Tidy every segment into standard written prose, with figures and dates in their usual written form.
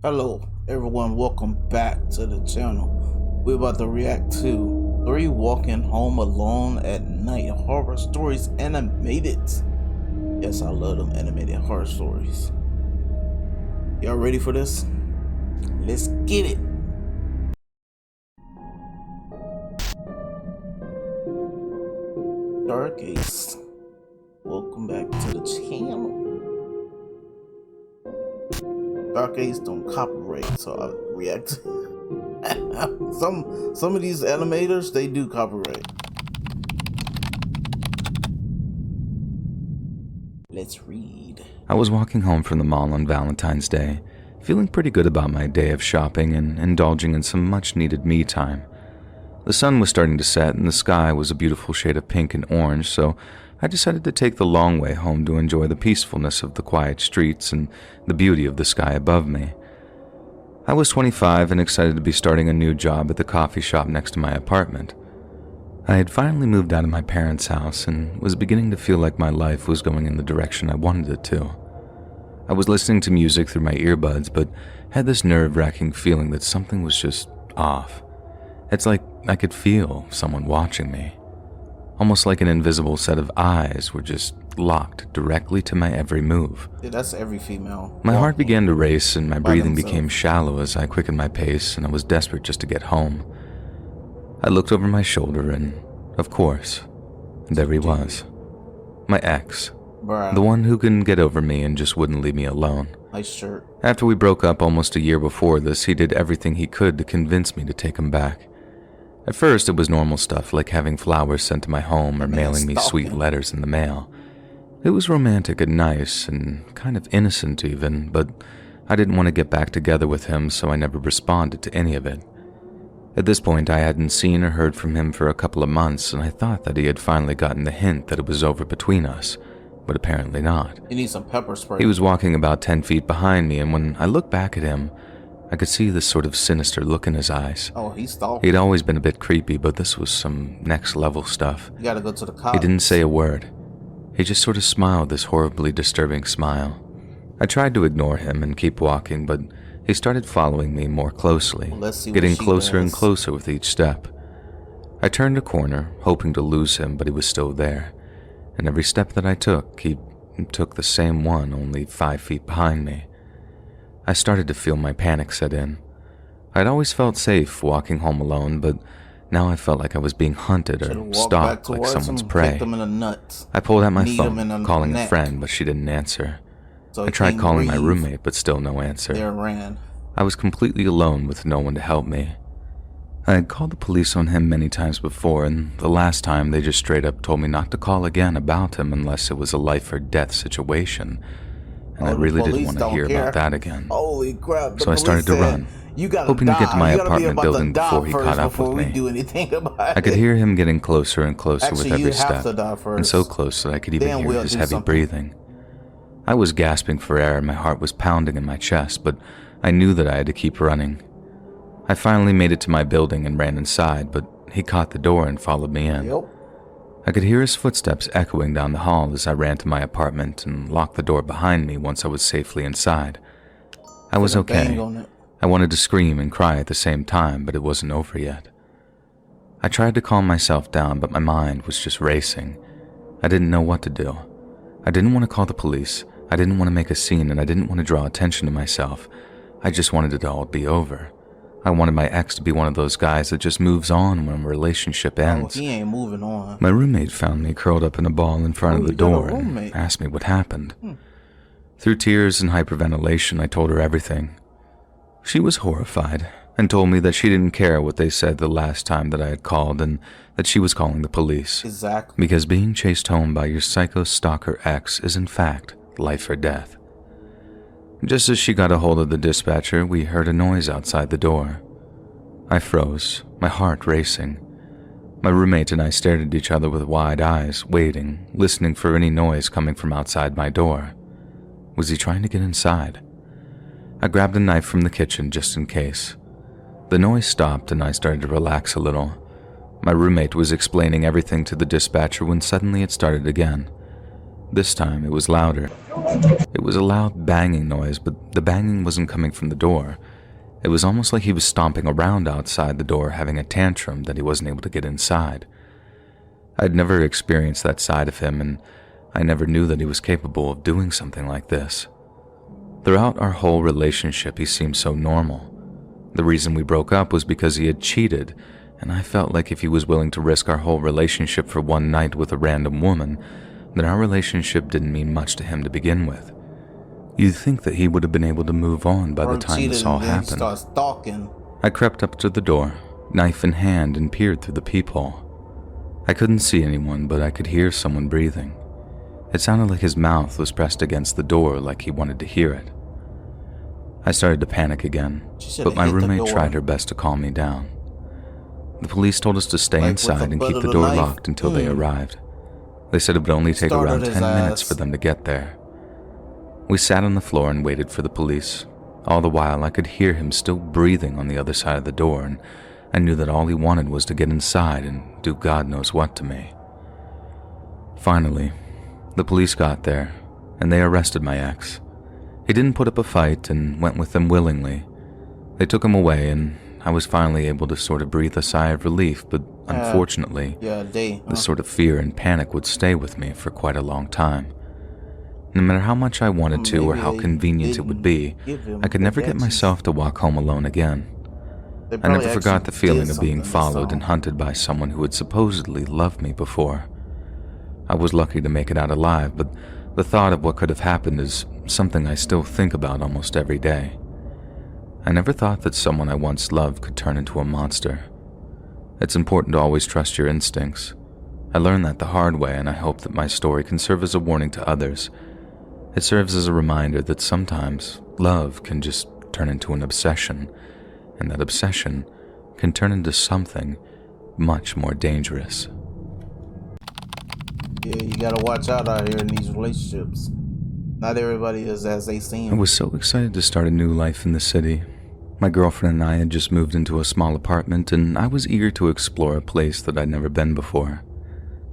Hello everyone, welcome back to the channel. We're about to react to 3 Walking Home Alone at Night Horror Stories Animated. Yes, I love them animated horror stories. Y'all ready for this? Let's get it. Dark Ace, welcome back to the channel. Dark Ace don't copyright, so I react. Some of these animators, they do copyright. Let's read. I was walking home from the mall on Valentine's Day, feeling pretty good about my day of shopping and indulging in some much-needed me time. The sun was starting to set and the sky was a beautiful shade of pink and orange, so I decided to take the long way home to enjoy the peacefulness of the quiet streets and the beauty of the sky above me. I was 25 and excited to be starting a new job at the coffee shop next to my apartment. I had finally moved out of my parents' house and was beginning to feel like my life was going in the direction I wanted it to. I was listening to music through my earbuds, but had this nerve-wracking feeling that something was just off. It's like I could feel someone watching me. Almost like an invisible set of eyes were just locked directly to my every move. Yeah, that's every female. My heart began to race and my breathing themselves. became shallow as I quickened my pace, and I was desperate just to get home. I looked over my shoulder and, of course, there he was. My ex. Bruh. The one who couldn't get over me and just wouldn't leave me alone. Nice shirt. After we broke up almost a year before this, he did everything he could to convince me to take him back. At first, it was normal stuff like having flowers sent to my home or mailing me sweet letters in the mail. It was romantic and nice and kind of innocent even, but I didn't want to get back together with him, so I never responded to any of it. At this point, I hadn't seen or heard from him for a couple of months, and I thought that he had finally gotten the hint that it was over between us, but apparently not. You need some pepper spray. He was walking about 10 feet behind me, and when I looked back at him, I could see this sort of sinister look in his eyes. Oh, he's stalking. He'd always been a bit creepy, but this was some next-level stuff. You gotta go to the cops. He didn't say a word. He just sort of smiled this horribly disturbing smile. I tried to ignore him and keep walking, but he started following me more closely, getting closer and closer with each step. I turned a corner, hoping to lose him, but he was still there. And every step that I took, he took the same one, only 5 feet behind me. I started to feel my panic set in. I'd always felt safe walking home alone, but now I felt like I was being hunted or stalked like someone's prey. I pulled out my phone, calling a friend, but she didn't answer. I tried calling my roommate, but still no answer. I was completely alone with no one to help me. I had called the police on him many times before, and the last time they just straight up told me not to call again about him unless it was a life or death situation. And I really didn't want to hear about that again. Holy crap. So I started to run, hoping to get to my apartment building before he caught up with me. I could hear him getting closer and closer with every step, and so close that I could even hear his heavy breathing. I was gasping for air and my heart was pounding in my chest, but I knew that I had to keep running. I finally made it to my building and ran inside, but he caught the door and followed me in. I could hear his footsteps echoing down the hall as I ran to my apartment and locked the door behind me once I was safely inside. I was okay. I wanted to scream and cry at the same time, but it wasn't over yet. I tried to calm myself down, but my mind was just racing. I didn't know what to do. I didn't want to call the police. I didn't want to make a scene, and I didn't want to draw attention to myself. I just wanted it all to be over. I wanted my ex to be one of those guys that just moves on when a relationship ends. Oh, he ain't moving on. My roommate found me curled up in a ball in front of the door and asked me what happened. Through tears and hyperventilation, I told her everything. She was horrified and told me that she didn't care what they said the last time that I had called and that she was calling the police. Exactly. Because being chased home by your psycho stalker ex is in fact life or death. Just as she got a hold of the dispatcher, we heard a noise outside the door. I froze, my heart racing. My roommate and I stared at each other with wide eyes, waiting, listening for any noise coming from outside my door. Was he trying to get inside? I grabbed a knife from the kitchen just in case. The noise stopped and I started to relax a little. My roommate was explaining everything to the dispatcher when suddenly it started again. This time it was louder. It was a loud banging noise, but the banging wasn't coming from the door. It was almost like he was stomping around outside the door, having a tantrum that he wasn't able to get inside. I'd never experienced that side of him, and I never knew that he was capable of doing something like this. Throughout our whole relationship, he seemed so normal. The reason we broke up was because he had cheated, and I felt like if he was willing to risk our whole relationship for one night with a random woman, then our relationship didn't mean much to him to begin with. You'd think that he would have been able to move on by the time this all happened. I crept up to the door, knife in hand, and peered through the peephole. I couldn't see anyone, but I could hear someone breathing. It sounded like his mouth was pressed against the door, like he wanted to hear it. I started to panic again, but my roommate tried her best to calm me down. The police told us to stay inside and keep the door locked until they arrived. They said it would only take around 10 minutes for them to get there. We sat on the floor and waited for the police. All the while, I could hear him still breathing on the other side of the door, and I knew that all he wanted was to get inside and do God knows what to me. Finally, the police got there, and they arrested my ex. He didn't put up a fight and went with them willingly. They took him away, and I was finally able to sort of breathe a sigh of relief, but unfortunately, the sort of fear and panic would stay with me for quite a long time. No matter how much I wanted to or how convenient it would be, I could never get myself to walk home alone again. I never forgot the feeling of being followed and hunted by someone who had supposedly loved me before. I was lucky to make it out alive, but the thought of what could have happened is something I still think about almost every day. I never thought that someone I once loved could turn into a monster. It's important to always trust your instincts. I learned that the hard way, and I hope that my story can serve as a warning to others. It serves as a reminder that sometimes love can just turn into an obsession, and that obsession can turn into something much more dangerous. Yeah, you gotta watch out here in these relationships. Not everybody is as they seem. I was so excited to start a new life in the city. My girlfriend and I had just moved into a small apartment, and I was eager to explore a place that I'd never been before.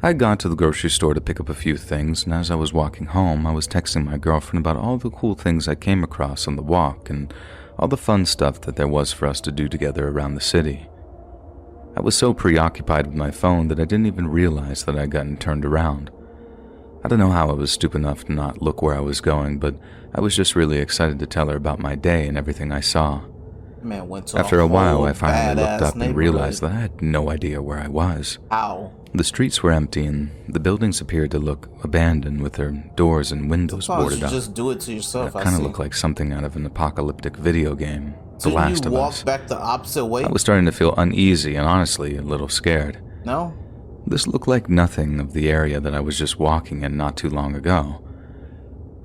I had gone to the grocery store to pick up a few things, and as I was walking home, I was texting my girlfriend about all the cool things I came across on the walk and all the fun stuff that there was for us to do together around the city. I was so preoccupied with my phone that I didn't even realize that I'd gotten turned around. I don't know how I was stupid enough to not look where I was going, but I was just really excited to tell her about my day and everything I saw. After a while, I finally looked up and realized that I had no idea where I was. The streets were empty and the buildings appeared to look abandoned with their doors and windows boarded up. Just do it to yourself. It kind of looked like something out of an apocalyptic video game, The Last of Us. Back the opposite way? I was starting to feel uneasy and honestly a little scared. No? This looked like nothing of the area that I was just walking in not too long ago.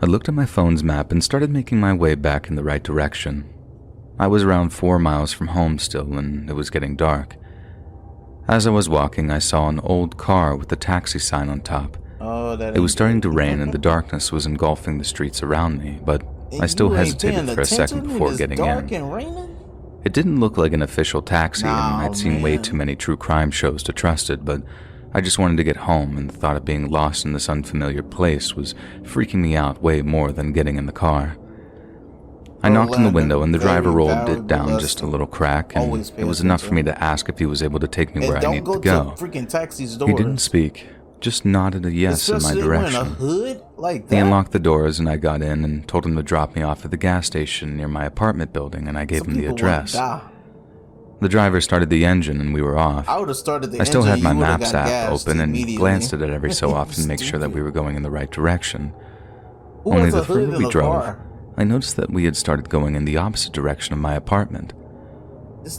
I looked at my phone's map and started making my way back in the right direction. I was around 4 miles from home still, and it was getting dark. As I was walking, I saw an old car with a taxi sign on top. It was starting to rain and the darkness was engulfing the streets around me, but I still hesitated for a second before getting in. It didn't look like an official taxi, and I'd seen way too many true crime shows to trust it, but I just wanted to get home, and the thought of being lost in this unfamiliar place was freaking me out way more than getting in the car. I knocked on the window and the driver rolled it down just a little crack, and it was enough for me to ask if he was able to take me where I needed to go. He didn't speak, just nodded a yes in my direction. He unlocked the doors and I got in and told him to drop me off at the gas station near my apartment building, and I gave him the address. The driver started the engine and we were off. I still had my Maps app open and glanced at it every so often to make sure that we were going in the right direction. Only the further we drove, I noticed that we had started going in the opposite direction of my apartment.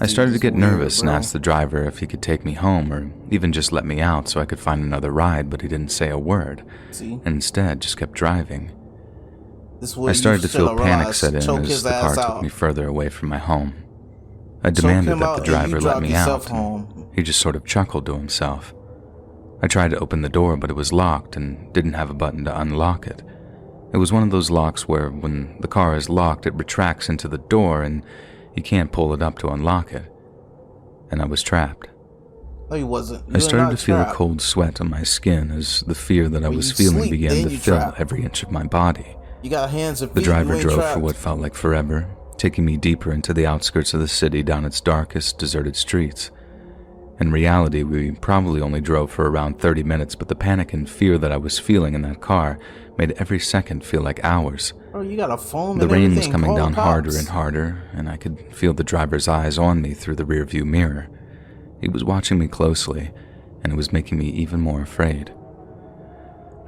I started to get nervous and asked the driver if he could take me home or even just let me out so I could find another ride, but he didn't say a word, and instead just kept driving. I started to feel panic set in as the car took me further away from my home. I demanded that the driver let me out, and he just sort of chuckled to himself. I tried to open the door, but it was locked and didn't have a button to unlock it. It was one of those locks where when the car is locked, it retracts into the door and you can't pull it up to unlock it. And I was trapped. No, he wasn't. I started to feel a cold sweat on my skin as the fear that I was feeling began to fill every inch of my body. You got hands and feet. The driver drove for what felt like forever, taking me deeper into the outskirts of the city down its darkest, deserted streets. In reality, we probably only drove for around 30 minutes, but the panic and fear that I was feeling in that car made every second feel like hours. Oh, you got a phone. The rain was coming down harder and harder, and I could feel the driver's eyes on me through the rearview mirror. He was watching me closely, and it was making me even more afraid.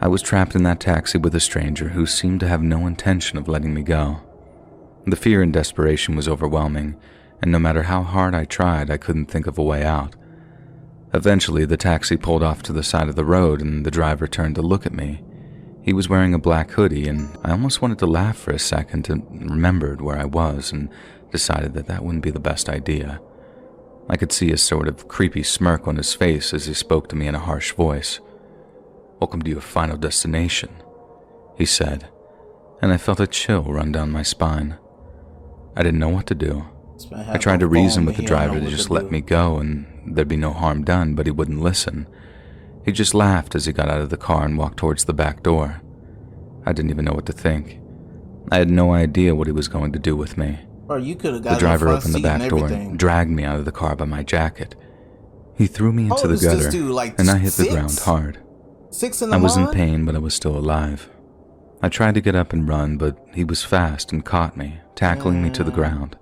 I was trapped in that taxi with a stranger who seemed to have no intention of letting me go. The fear and desperation was overwhelming, and no matter how hard I tried, I couldn't think of a way out. Eventually, the taxi pulled off to the side of the road, and the driver turned to look at me. He was wearing a black hoodie, and I almost wanted to laugh for a second and remembered where I was and decided that that wouldn't be the best idea. I could see a sort of creepy smirk on his face as he spoke to me in a harsh voice. "Welcome to your final destination," he said, and I felt a chill run down my spine. I didn't know what to do. I tried to reason with the driver to just let me go and there'd be no harm done, but he wouldn't listen. He just laughed as he got out of the car and walked towards the back door. I didn't even know what to think. I had no idea what he was going to do with me. The driver opened the back door and dragged me out of the car by my jacket. He threw me into the gutter, and I hit the ground hard. I was in pain, but I was still alive. I tried to get up and run, but he was fast and caught me, tackling me to the ground.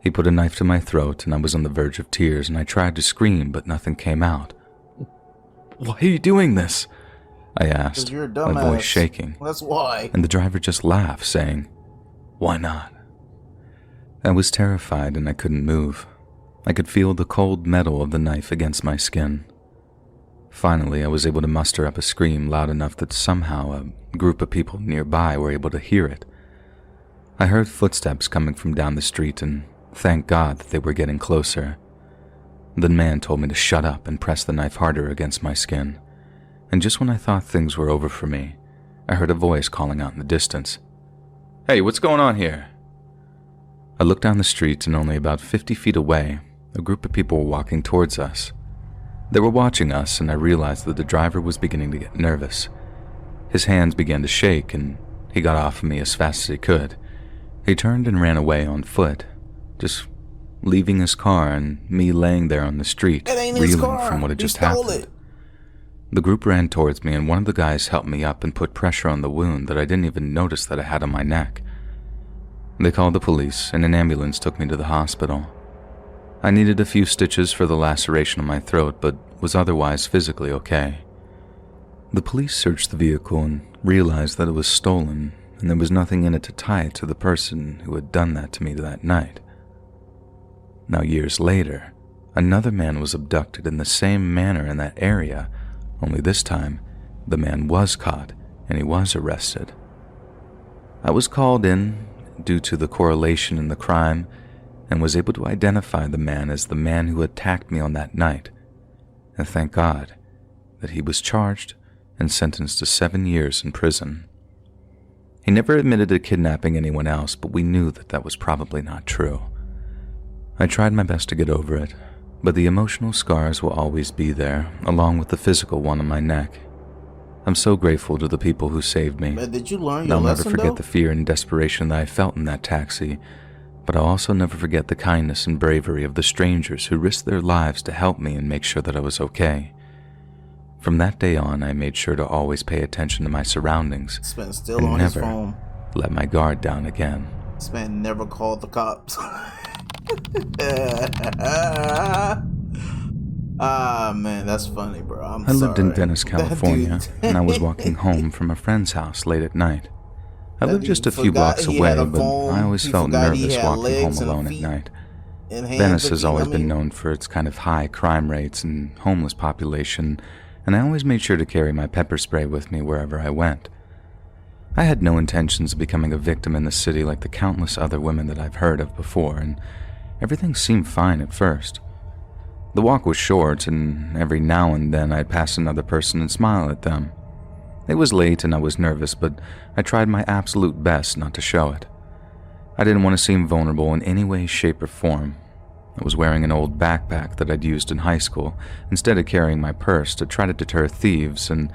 He put a knife to my throat, and I was on the verge of tears, and I tried to scream, but nothing came out. "Why are you doing this?" I asked, my voice shaking. That's why. And the driver just laughed, saying, "Why not?" I was terrified and I couldn't move. I could feel the cold metal of the knife against my skin. Finally, I was able to muster up a scream loud enough that somehow a group of people nearby were able to hear it. I heard footsteps coming from down the street, and thank God that they were getting closer. The man told me to shut up and press the knife harder against my skin. And just when I thought things were over for me, I heard a voice calling out in the distance. "Hey, what's going on here?" I looked down the street, and only about 50 feet away, a group of people were walking towards us. They were watching us, and I realized that the driver was beginning to get nervous. His hands began to shake, and he got off of me as fast as he could. He turned and ran away on foot, just leaving his car and me laying there on the street, reeling from what had just happened. The group ran towards me, and one of the guys helped me up and put pressure on the wound that I didn't even notice that I had on my neck. They called the police, and an ambulance took me to the hospital. I needed a few stitches for the laceration on my throat, but was otherwise physically okay. The police searched the vehicle and realized that it was stolen, and there was nothing in it to tie it to the person who had done that to me that night. Now, years later, another man was abducted in the same manner in that area, only this time, the man was caught and he was arrested. I was called in due to the correlation in the crime and was able to identify the man as the man who attacked me on that night, and thank God that he was charged and sentenced to 7 years in prison. He never admitted to kidnapping anyone else, but we knew that that was probably not true. I tried my best to get over it, but the emotional scars will always be there, along with the physical one on my neck. I'm so grateful to the people who saved me. Did you learn your I'll lesson, never forget though? the fear and desperation that I felt in that taxi, but I'll also never forget the kindness and bravery of the strangers who risked their lives to help me and make sure that I was okay. From that day on, I made sure to always pay attention to my surroundings Still on and his never phone. let my guard down again. This man never called the cops. Ah, man, that's funny, bro. I lived in Venice, California, and I was walking home from a friend's house late at night. I lived just a few blocks away, but I always felt nervous walking home alone at night. Venice has always been known for its kind of high crime rates and homeless population, and I always made sure to carry my pepper spray with me wherever I went. I had no intentions of becoming a victim in the city like the countless other women that I've heard of before, and everything seemed fine at first. The walk was short, and every now and then I'd pass another person and smile at them. It was late and I was nervous, but I tried my absolute best not to show it. I didn't want to seem vulnerable in any way, shape, or form. I was wearing an old backpack that I'd used in high school instead of carrying my purse to try to deter thieves, and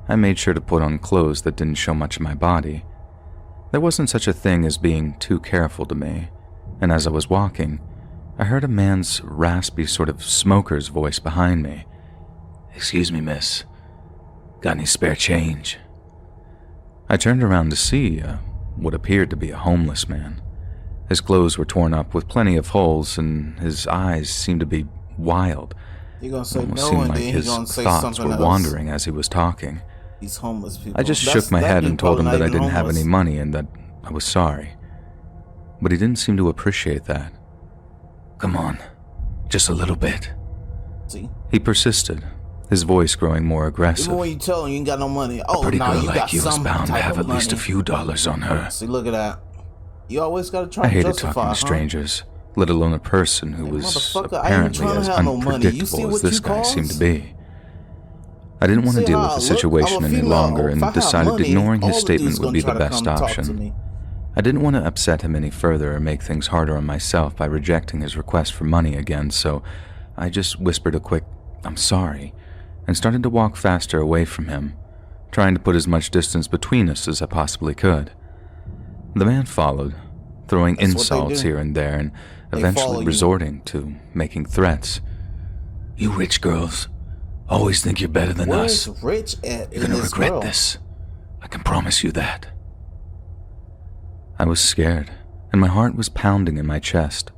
I made sure to put on clothes that didn't show much of my body. There wasn't such a thing as being too careful to me, and as I was walking, I heard a man's raspy sort of smoker's voice behind me. "Excuse me, miss. Got any spare change?" I turned around to see what appeared to be a homeless man. His clothes were torn up with plenty of holes, and his eyes seemed to be wild. You're gonna say almost no, seemed and like then his he's gonna say thoughts something were else. wandering as he was talking. These homeless people. I just shook my head and told him that I didn't have any money and that I was sorry. But he didn't seem to appreciate that. "Come on, just a little bit." See? He persisted, his voice growing more aggressive. Even when you tell him you ain't got no money, A oh pretty no, girl you like got you is some bound to type have of at least a money. few dollars on her. See, look at that. You always gotta try I to hated justify, talking to strangers, let alone a person who Hey, was motherfucker, I ain't apparently trying to as have no money. You see unpredictable as what this you guy seemed to cause? be. I didn't want to See deal how with I the look? I'm a situation any female. longer If and I have decided money, ignoring all his the statement dudes would gonna be try the to best come talk to option. me. I didn't want to upset him any further or make things harder on myself by rejecting his request for money again, so I just whispered a quick, "I'm sorry," and started to walk faster away from him, trying to put as much distance between us as I possibly could. The man followed, throwing That's what they insults do. here and there, and They follow eventually you. resorting to making threats. "You rich girls always think you're better than Where's us. Rich at You're in gonna this regret world? this. I can promise you that." I was scared, and my heart was pounding in my chest.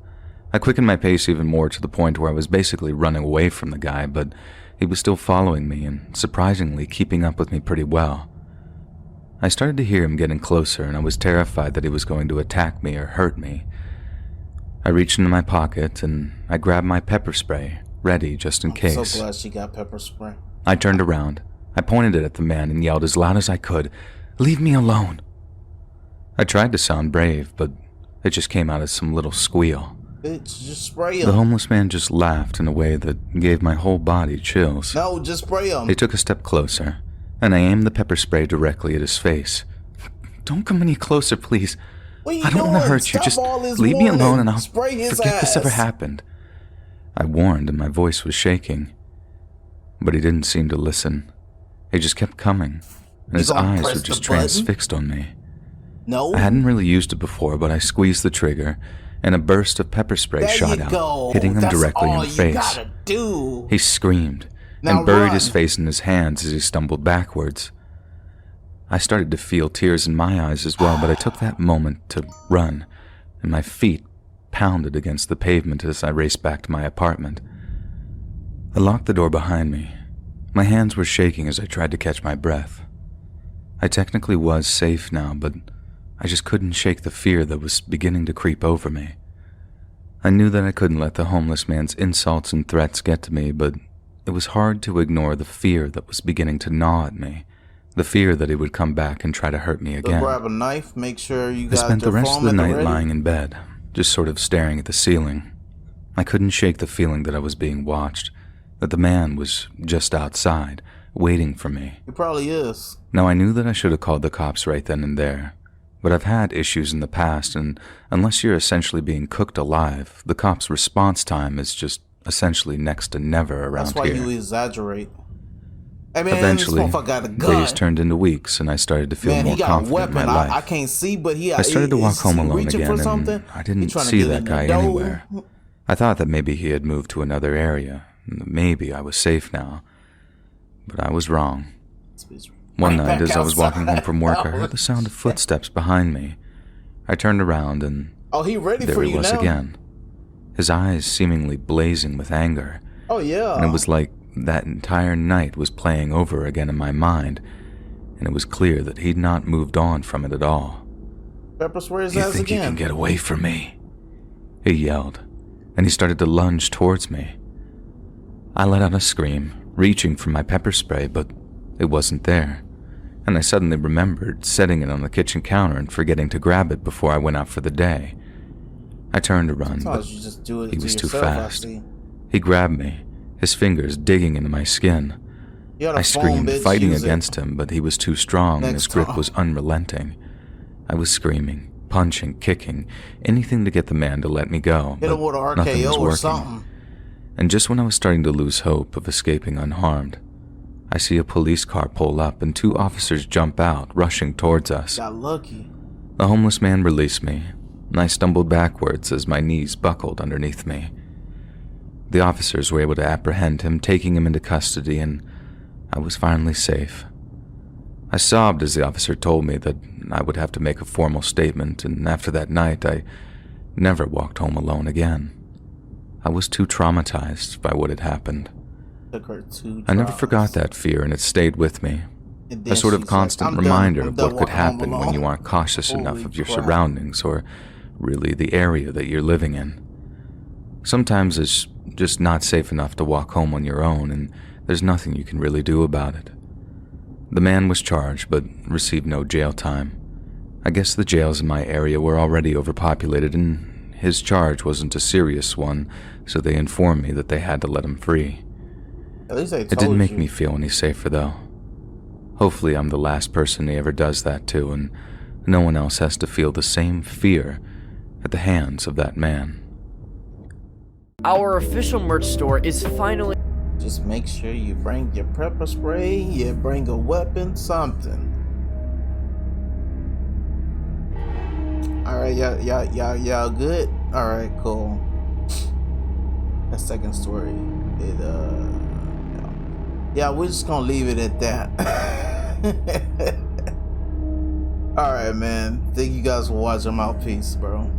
I quickened my pace even more to the point where I was basically running away from the guy, but he was still following me and surprisingly keeping up with me pretty well. I started to hear him getting closer, and I was terrified that he was going to attack me or hurt me. I reached into my pocket and I grabbed my pepper spray, ready just in I'm case. so glad she got pepper spray. I turned around, I pointed it at the man and yelled as loud as I could, "Leave me alone!" I tried to sound brave, but it just came out as some little squeal. Bitch, just spray The him. homeless man just laughed in a way that gave my whole body chills. No, just spray him. He took a step closer, and I aimed the pepper spray directly at his face. "Don't come any closer, please. What are you I don't want to doing? hurt you. Stop Just all this leave me warning. alone and I'll Spray his forget this ever ass. happened." I warned, and my voice was shaking. But he didn't seem to listen. He just kept coming, and his gonna eyes press were the just button? transfixed on me. No. I hadn't really used it before, but I squeezed the trigger, and a burst of pepper spray There shot you out, go. hitting him That's directly in all the you face. gotta do. He screamed Now and buried run. his face in his hands as he stumbled backwards. I started to feel tears in my eyes as well, but I took that moment to run, and my feet pounded against the pavement as I raced back to my apartment. I locked the door behind me. My hands were shaking as I tried to catch my breath. I technically was safe now, but I just couldn't shake the fear that was beginning to creep over me. I knew that I couldn't let the homeless man's insults and threats get to me, but it was hard to ignore the fear that was beginning to gnaw at me, the fear that he would come back and try to hurt me So again. grab a knife. Make sure you I got spent your the rest of phone the at night ready. lying in bed, just sort of staring at the ceiling. I couldn't shake the feeling that I was being watched, that the man was just outside, waiting for me. He probably is. Now, I knew that I should have called the cops right then and there, but I've had issues in the past, and unless you're essentially being cooked alive, the cops' response time is just essentially next to never around That's why here. you exaggerate. Hey man, Eventually, this motherfucker got a gun. days turned into weeks, and I started to feel Man, more he got a confident weapon. in my life. I can't see, but I started to walk is home he alone reaching again, for something? and I He didn't trying to see get that in the guy door. anywhere. I thought that maybe he had moved to another area, and that maybe I was safe now. But I was wrong. One Right night, back as I was walking home from work, I outside. heard the sound of footsteps behind me. I turned around, and Oh, he ready there for he you was now? again, his eyes seemingly blazing with anger, Oh yeah. and it was like that entire night was playing over again in my mind, and it was clear that he'd not moved on from it at all. Pepper spray his "You ass think you again. can get away from me?" he yelled, and he started to lunge towards me. I let out a scream, reaching for my pepper spray, but it wasn't there, and I suddenly remembered setting it on the kitchen counter and forgetting to grab it before I went out for the day. I turned to run, but Sometimes you just do it he to was too yourself, I fast. see. He grabbed me, his fingers digging into my skin. You got a I phone, screamed, bitch, fighting use it. against him, but he was too strong and his Next grip time. was unrelenting. I was screaming, punching, kicking, anything to get the man to let me go. Hit him with an RKO or something. And just when I was starting to lose hope of escaping unharmed, I see a police car pull up and 2 officers jump out, rushing towards us. Got lucky. The homeless man released me, and I stumbled backwards as my knees buckled underneath me. The officers were able to apprehend him, taking him into custody, and I was finally safe. I sobbed as the officer told me that I would have to make a formal statement, and after that night, I never walked home alone again. I was too traumatized by what had happened. I never forgot that fear, and it stayed with me. A sort of constant reminder of what could happen when you aren't cautious enough of your surroundings or really the area that you're living in. Sometimes it's just not safe enough to walk home on your own, and there's nothing you can really do about it. The man was charged but received no jail time. I guess the jails in my area were already overpopulated, and his charge wasn't a serious one, so they informed me that they had to let him free. At least it didn't make me feel any safer, though. Hopefully I'm the last person he ever does that to, and no one else has to feel the same fear at the hands of that man. Our official merch store is finally... Just make sure you bring your pepper spray, you bring a weapon, something. Alright, y'all good? Alright, cool. That second story, yeah, we're just gonna leave it at that. Alright, man. Thank you guys for watching. Mouthpiece, bro.